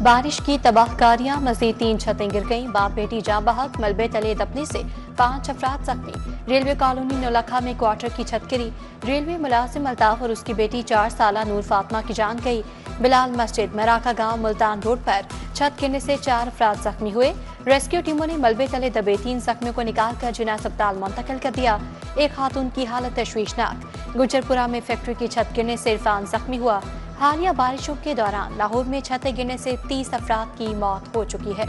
बारिश की तबाहकारियां, मजीद 3 छतें गिर गईं, बाप बेटी जाँ बहक, मलबे तले दबने से 5 अफराद जख्मी। रेलवे कॉलोनी नौलखा में क्वार्टर की छत गिरी, रेलवे मुलाजिम अल्ताफ और उसकी बेटी 4 साला नूर फातमा की जान गई। बिलाल मस्जिद मराका गांव मुल्तान रोड पर छत गिरने से 4 अफराद जख्मी हुए। रेस्क्यू टीमों ने मलबे तले दबे 3 जख्मियों को निकालकर जिला अस्पताल मुंतकिल कर दिया। एक खातून की हालत तशवीशनाक। गुजरपुरा में फैक्ट्री की छत गिरने से इरफान जख्मी हुआ। हालिया बारिशों के दौरान लाहौर में छतें गिरने से 30 अफराद की मौत हो चुकी है।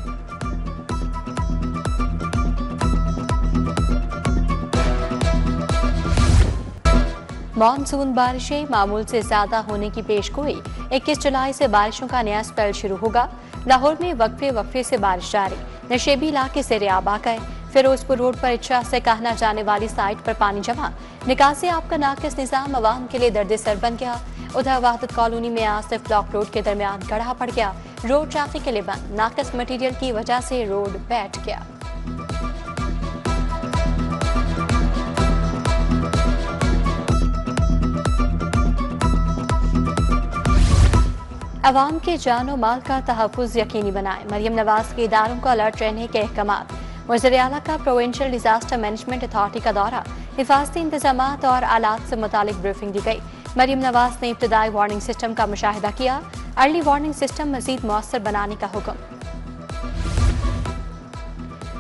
मानसून बारिशें मामूल से ज्यादा होने की पेशगोई। 21 जुलाई से बारिशों का नया स्पेल शुरू होगा। लाहौर में वक्फे वक्फे से बारिश जारी, नशेबी इलाके से रेआब आ गए। फिरोजपुर रोड पर इच्छा से कहना जाने वाली साइट पर पानी जमा, निकासी आपका नाकिस निजाम अवाम के लिए दर्द सर बन गया। उधर वहादत कॉलोनी में आसिफ ब्लॉक रोड के दरमियान गड्ढा पड़ गया, रोड ट्रैफिक के लिए बंद, नाकिस मटीरियल की वजह से रोड बैठ गया। अवाम के जानो माल का तहफ़्फ़ुज़ यकीनी बनाए, मरियम नवाज के इदारों को अलर्ट रहने के अहकामात। वज़ीर आला का प्रोविंशियल डिजास्टर मैनेजमेंट अथॉरिटी का दौरा, हिफाजती इंतजामात और आलात से मुतालिक ब्रीफिंग दी गई। मरियम नवाज ने इब्तदाई वार्निंग सिस्टम का मुशाहिदा किया, अर्ली वार्निंग सिस्टम मजीद मौसर बनाने का हुक्म।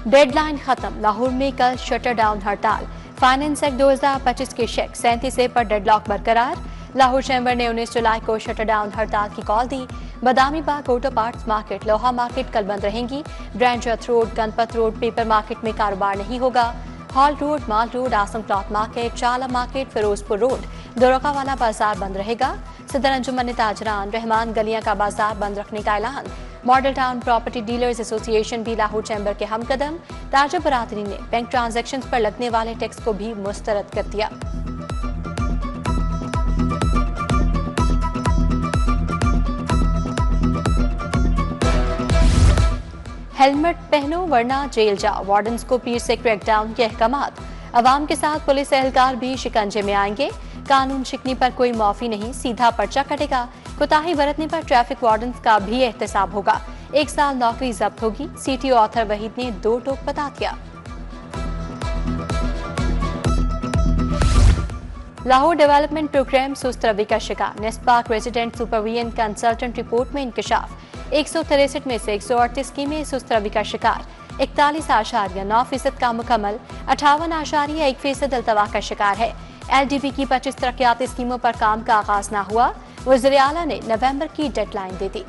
डेडलाइन खत्म, लाहौर में कल शटर डाउन हड़ताल। फाइनेंस एक्ट 2025 के शेक 37A पर डेडलॉक बरकरार। लाहौर चैम्बर ने 19 जुलाई को शटर डाउन हड़ताल की कॉल दी। Badami Bagh auto parts market, लोहा मार्केट कल बंद रहेंगी। Brandreth road, Ganpat road, paper market में कारोबार नहीं होगा। Hall road, Mall road, Azam cloth market, चाला मार्केट, फिरोजपुर रोड, दोरका वाला बाजार बंद रहेगा। सदर अंजुमन ताजरान रहमान गलियां का बाजार बंद रखने का ऐलान। Model town property dealers association भी लाहौर चैम्बर के हमकदम। ताजर बरादरी ने बैंक ट्रांजैक्शन पर लगने वाले टैक्स को भी मुस्तरद कर दिया। हेलमेट पहनो वरना जेल जाओ, वार्डन्स को पीर से क्रैकडाउन के अहकामात। अवाम के साथ पुलिस एहलकार भी शिकंजे में आएंगे। कानून शिकनी पर कोई माफी नहीं, सीधा पर्चा कटेगा। कोताही बरतने पर ट्रैफिक वार्डन्स का भी एहतसाब होगा। 1 साल नौकरी जब्त होगी। CTO ऑथर वहीद ने 2 टोक बता दिया। लाहौर डेवलपमेंट प्रोग्राम सुस्त रवि का शिकार, NESPAK resident supervision consultant report में इंकशाफ। 163 में से 138 स्कीमें सुस्त रवि का शिकार। 41.9% काम मुकम्मल, 58.1% अल्तवा का शिकार है। LDP की 25 तरक्याती स्कीमों पर काम का आगाज न हुआ। वज़ीर आला ने नवंबर की डेडलाइन दे दी।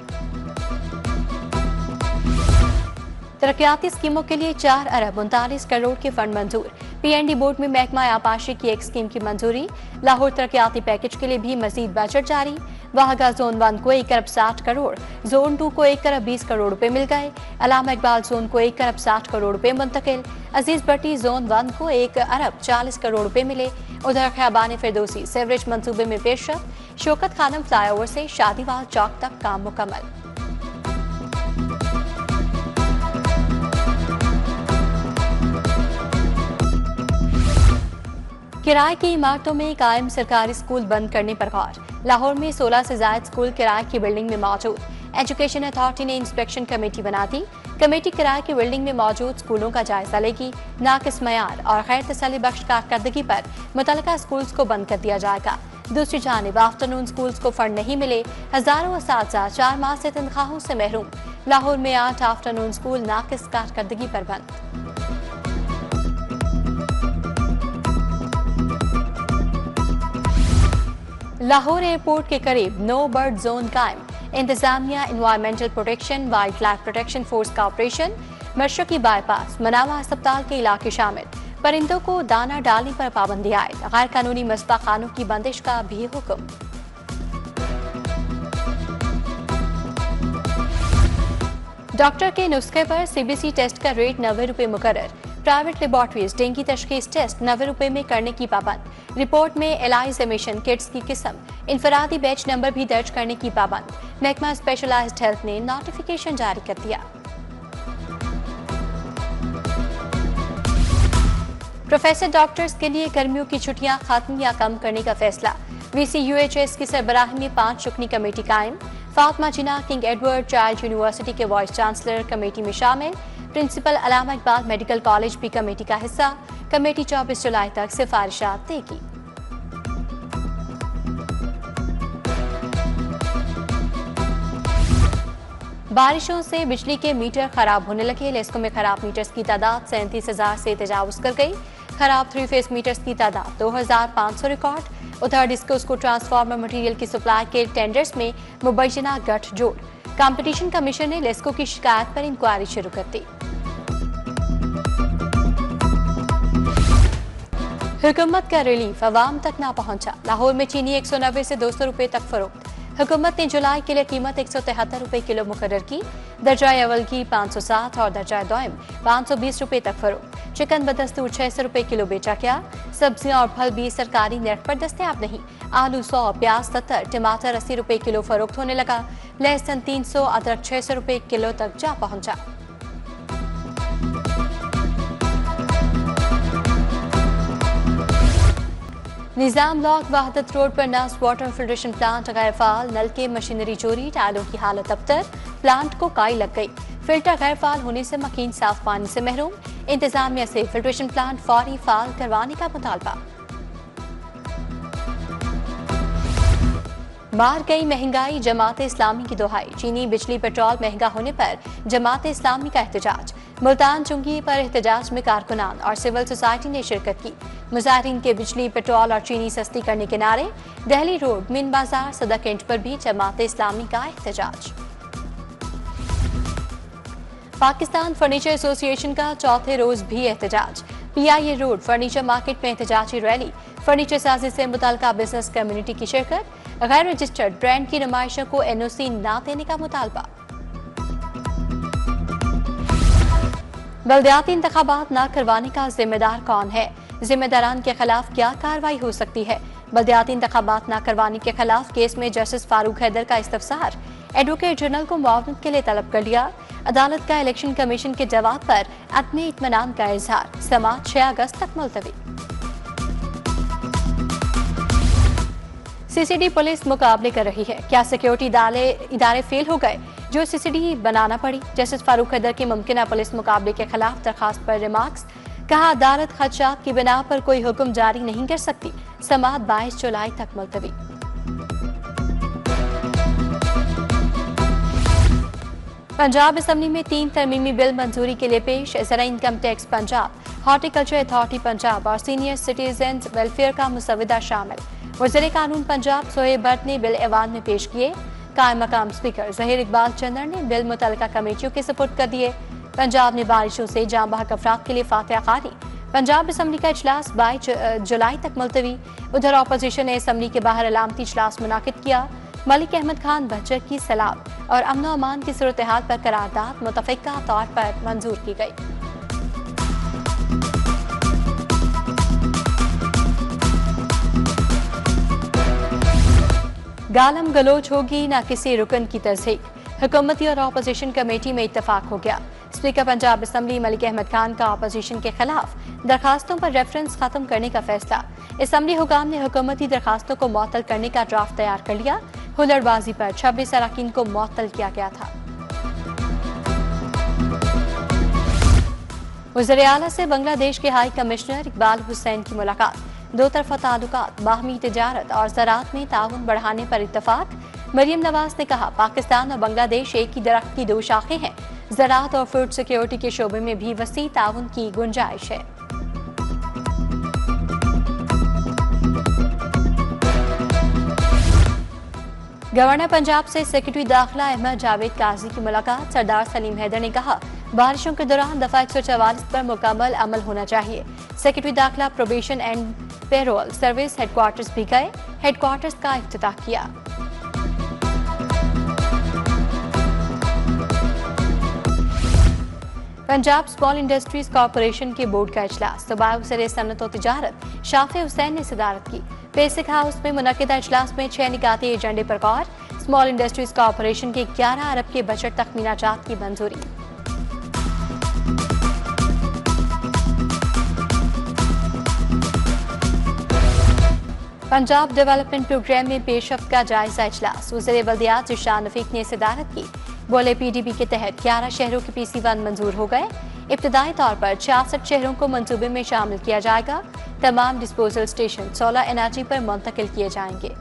तरक्याती स्कीमों के लिए 4 अरब 39 करोड़ के फंड मंजूर। PND बोर्ड में महकमा आपाशी की एक स्कीम की मंजूरी। लाहौर तरक्याती पैकेज के लिए भी मजीद बजट जारी। वहागा जोन 1 को 1 अरब 60 करोड़, जोन 2 को 1 अरब 20 करोड़ रुपए मिल गए। अलामा इकबाल जोन को 1 अरब 60 करोड़ रुपए मुंतकिल। अजीज भट्टी जोन 1 को 1 अरब 40 करोड़ रुपए मिले। उधर खैबान फिरदौसी सेवरेज मंसूबे में पेशरफ। शौकत खानम फ्लाईओवर से शादीवाल चौक तक काम मुकम्मल। किराए की इमारतों में कायम सरकारी स्कूल बंद करने पर गौर। लाहौर में 16 से ज्यादा स्कूल किराए की बिल्डिंग में मौजूद। एजुकेशन अथॉरिटी ने इंस्पेक्शन कमेटी बना दी। कमेटी किराए की बिल्डिंग में मौजूद स्कूलों का जायजा लेगी। नाकिस मयार और गैर तसल्ली बख्श कारकर्दगी पर मुतल्लिका स्कूल्स को बंद कर दिया जाएगा। दूसरी जानिब आफ्टरनून स्कूल्स को फंड नहीं मिले, हजारों असातिज़ा 4 माह से तनख्वाहों से महरूम। लाहौर में 8 आफ्टरनून स्कूल नाकिस कारकर्दगी पर बंद। लाहौर एयरपोर्ट के करीब नो बर्ड जोन कायम। इंतजामिया, environmental protection, wild life protection force का ऑपरेशन। मशरकी बाईपास, मनावा अस्पताल के इलाके शामिल। परिंदों को दाना डालने पर पाबंदी आयद। गैर कानूनी मस्बा खानों की बंदिश का भी हुक्म। डॉक्टर के नुस्खे पर CBC टेस्ट का रेट 90 रुपए मुकर्रर। प्राइवेट लेबॉर्ट्रीज डेंगू तशखीस टेस्ट 90 रुपए में करने की पाबंद। रिपोर्ट में एलाइज एमिशन किट्स की किस्म, इनफरादी बैच नंबर भी दर्ज करने की पाबंद। महकमा स्पेशलाइज्ड हेल्थ ने नोटिफिकेशन जारी कर दिया। प्रोफेसर डॉक्टर्स के लिए गर्मियों की छुट्टियां खत्म या कम करने का फैसला। VC UHS की सरबराही में 5 रुकनी कमेटी कायम। फातिमा जिन्ना किंग एडवर्ड चाइल्ड यूनिवर्सिटी के वाइस चांसलर कमेटी में शामिल। Principal Allama Iqbal medical college भी कमेटी का हिस्सा। कमेटी 24 जुलाई तक सिफारिशात देगी। बारिशों से बिजली के मीटर खराब होने लगे। लेस्को में खराब मीटर्स की तादाद 37,000 से तजावुज कर गई। खराब 3 फेस मीटर्स की तादाद 2,500 रिकॉर्ड। उधर डिस्कोस को ट्रांसफार्मर मटेरियल की सप्लाई के टेंडर्स में मुबैना गठजोड़। कंपटीशन कमीशन ने लेस्को की शिकायत पर इंक्वायरी शुरू कर दी। हुकूमत का रिलीफ अवाम तक ना पहुंचा। लाहौर में चीनी 190 से 200 रुपए तक फरोख्त। हुकूमत ने जुलाई के लिए कीमत 173 रुपए किलो मुकर्रर की। दर्जा अव्वल की 560 और दर्जा दोयम 520 रुपए तक फरोख्त। चिकन बदस्तूर 600 रुपए किलो बेचा गया। सब्जियां और फल भी सरकारी नर्ख पर दस्तयाब नहीं। आलू 100, प्याज 70, टमाटर 80 रुपए किलो फरोख्त होने लगा। लहसुन 300, अदरक 600 रुपए किलो तक जा पहुंचा। निजाम लॉक वहादत रोड पर नस वाटर फिल्ट्रेशन प्लांट गैर फाल। नल के मशीनरी चोरी, टायलों की हालत अबतर। प्लांट को काई लग गई। फिल्टर गैर फाल होने से मकीन साफ पानी से महरूम। इंतजामिया से फिल्ट्रेशन प्लांट फौरी फाल करवाने का मुतालबा। मार गई महंगाई, जमात इस्लामी की दुहाई। चीनी बिजली पेट्रोल महंगा होने पर जमात इस्लामी का एहतजाज। मुल्तान चुंगी पर एहतजाज में कारकुनान और सिविल सोसाइटी ने शिरकत की। मुजाहिरीन के बिजली पेट्रोल और चीनी सस्ती करने के नारे। दिल्ली रोड, मिन बाजार, सदक इंच पर भी जमात इस्लामी का एहतजाज। पाकिस्तान फर्नीचर एसोसिएशन का चौथे रोज भी एहतजाज। PIA रोड फर्नीचर मार्केट में एहतजाजी रैली। फर्नीचर साजी से मुताल्लिका बिजनेस कम्युनिटी की शिरकत। गैर रजिस्टर्ड ब्रांड की नुमाइशों को NOC ना देने का मुतालबा। बल्दियाती इंतखाबात न करवाने का जिम्मेदार कौन है? जिम्मेदारान के खिलाफ क्या कार्रवाई हो सकती है? बल्दियाती इंतखाबात न करवाने के खिलाफ केस में जस्टिस फारूक हैदर का इस्तफसार। एडवोकेट जनरल को मुआवनत के लिए तलब कर लिया। अदालत का इलेक्शन कमीशन के जवाब पर अदम इत्मीनान का इजहार। समाअत 6 अगस्त तक मुलतवी। CCD पुलिस मुकाबले कर रही है। क्या सिक्योरिटी इदारे फेल हो गए जो CCD बनाना पड़ी? जस्टिस फारूक हैदर की मुमकिन पुलिस मुकाबले के खिलाफ दरखास्त पर रिमार्क्स। कहा, अदालत खदशात की बिना पर कोई हुक्म जारी नहीं कर सकती। समाअत 22 जुलाई तक मुलतवी। पंजाब असम्बली में 3 तरमीमी बिल मंजूरी के लिए पेश। ज़रा income tax Punjab, horticulture authority Punjab और सीनियर सिटीजन वेलफेयर का मुसविदा शामिल। वज़ीर कानून पंजाब सोहेब भट्ट ने बिल ऐवान में पेश किए। कायम मकाम स्पीकर ज़हीर इकबाल चंदर ने बिल मुतल्लिका कमेटियों के सुपुर्द कर दिए। पंजाब में बारिशों से जाँ बहक अफराद के लिए फातिहा खानी। पंजाब असम्बली का इजलास 22 जुलाई तक मुलतवी। उधर अपोजिशन ने असम्बली के बाहर अलामती इजलास मुनाकिद किया। मलिक अहमद खान बच्चर की सलाम और अमन अमान की सूरत हाल पर करारदाद मुतफ़िका तौर पर मंजूर की गई। गालम गलोच होगी ना किसी रुकन की तस्दीक। हुकूमती और अपोजिशन कमेटी में इत्तफाक हो गया। स्पीकर पंजाब असम्बली मलिक अहमद खान का अपोजिशन के खिलाफ दरखास्तों पर रेफरेंस खत्म करने का फैसला। असम्बली हुकाम ने हुकूमती दरखास्तों को मुअत्तल करने का ड्राफ्ट तैयार कर लिया। हुल्लड़बाजी पर 26 अरकान को मुअत्तल किया गया था। वज़ीर आला से बांग्लादेश के हाई कमिश्नर इकबाल हुसैन की मुलाकात। दो तरफा ताल्लुकात, बाहमी तिजारत और ज़राअत में ताउन बढ़ाने पर इत्तफाक। मरियम नवाज ने कहा, पाकिस्तान और बांग्लादेश एक ही दरख्त की 2 शाखें हैं। ज़राअत और फूड सिक्योरिटी के शोबे में भी वसी ताउन की गुंजाइश है। गवर्नर पंजाब से सेक्रेटरी दाखिला अहमद जावेद काजी की मुलाकात। सरदार सलीम हैदर ने कहा, बारिशों के दौरान दफा 144 पर मुकम्मल अमल होना चाहिए। सेक्रेटरी दाखिला probation and payroll service headquarters भी गए। हेडक्वार्टर्स का इफ्तिताह किया। पंजाब स्मॉल इंडस्ट्रीज कॉरपोरेशन के बोर्ड का इजलास। सूबाई वज़ीर सनअत और तिजारत शाफी हुसैन ने सदारत की। बेसिक हाउस में मुनक़िदा इजलास में 6 निकाती एजेंडे पर गौर। स्मॉल इंडस्ट्रीज कॉरपोरेशन के 11 अरब के बजट तखमीनाजात की मंजूरी। पंजाब डेवलपमेंट प्रोग्राम में पेशरफ्त का जायजा इजलास, वज़ीर बल्दियात ज़ीशान रफ़ीक ने सदारत की। बोले PDB के तहत 11 शहरों के PC1 मंजूर हो गए। इब्तदाई तौर पर 66 शहरों को मंसूबे में शामिल किया जाएगा। तमाम डिस्पोजल स्टेशन सोलर एनर्जी पर मुंतकिल किए जाएंगे।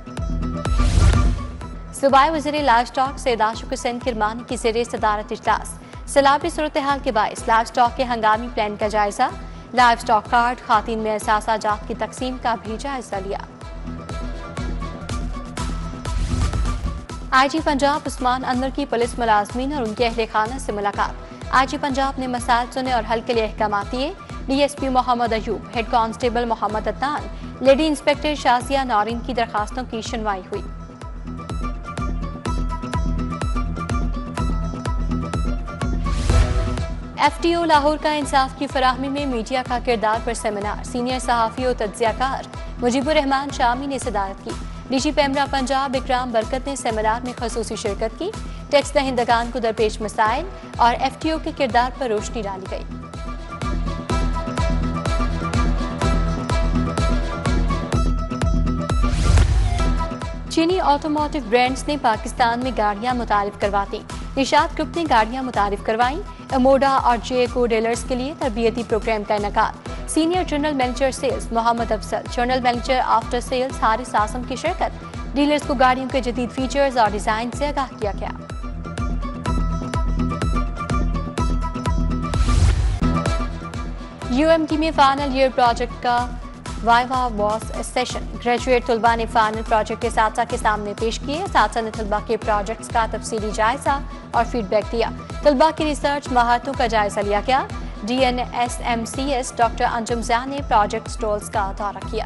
सूबाई वज़ीर लाइव स्टॉक सैयद आशिक हुसैन किरमानी की ज़ेरे सदारत इजलास, सैलाबी सूरत हाल के बायस लाइव स्टॉक के हंगामी प्लान का जायजा, लाइव स्टॉक कार्ड, खातिन में असासा जात की तकसीम का भी जायजा लिया। IG पंजाब उस्मान अनवर की पुलिस मुलाजमीन और उनके अहले खाना से मुलाकात। IG पंजाब ने मसाइल सुने और हल के लिए अहकाम दिए। DSP Mohammad Ayub, head constable Mohammad Adnan, lady inspector Shazia Naureen की दरखास्तों की सुनवाई हुई। FTO लाहौर का इंसाफ की फराहमी में मीडिया का किरदार पर सेमिनार, सीनियर सहाफ़ी और तज्ज़ियाकार मुजीबुर रहमान शामी ने सदारत की। DG पैमरा पंजाब इकराम बरकत ने सेमिनार में खसूसी शिरकत की। टैक्स दहिंदगान को दरपेश मसाइल और FTO के किरदार पर रोशनी डाली गई। चीनी ऑटोमोटिव ब्रांड्स ने पाकिस्तान में गाड़ियां मुतारिफ करवा दी। निशात ग्रुप ने गाड़ियां मुतारिफ करवाई। अमोडा और JECO डीलर्स के लिए तरबियती प्रोग्राम का इनेकाद। Senior general manager sales Mohammad Afzal, general manager after sales Haris Asim की शिरकत। डीलर्स को गाड़ियों के जदीद फीचर्स और डिजाइन से आगाह किया गया। UMT में फाइनल ईयर प्रोजेक्ट का वाइवा वॉस सेशन, ग्रेजुएट तलबा ने फाइनल प्रोजेक्ट के साथ के सामने पेश किए। साथ ने तलबा के प्रोजेक्ट्स का तफसीली जायजा और फीडबैक दिया। तलबा की रिसर्च महारतों का जायजा लिया गया। DNSMCS डॉक्टर अंजुम ज़ा ने प्रोजेक्ट स्टॉल्स का दौरा किया।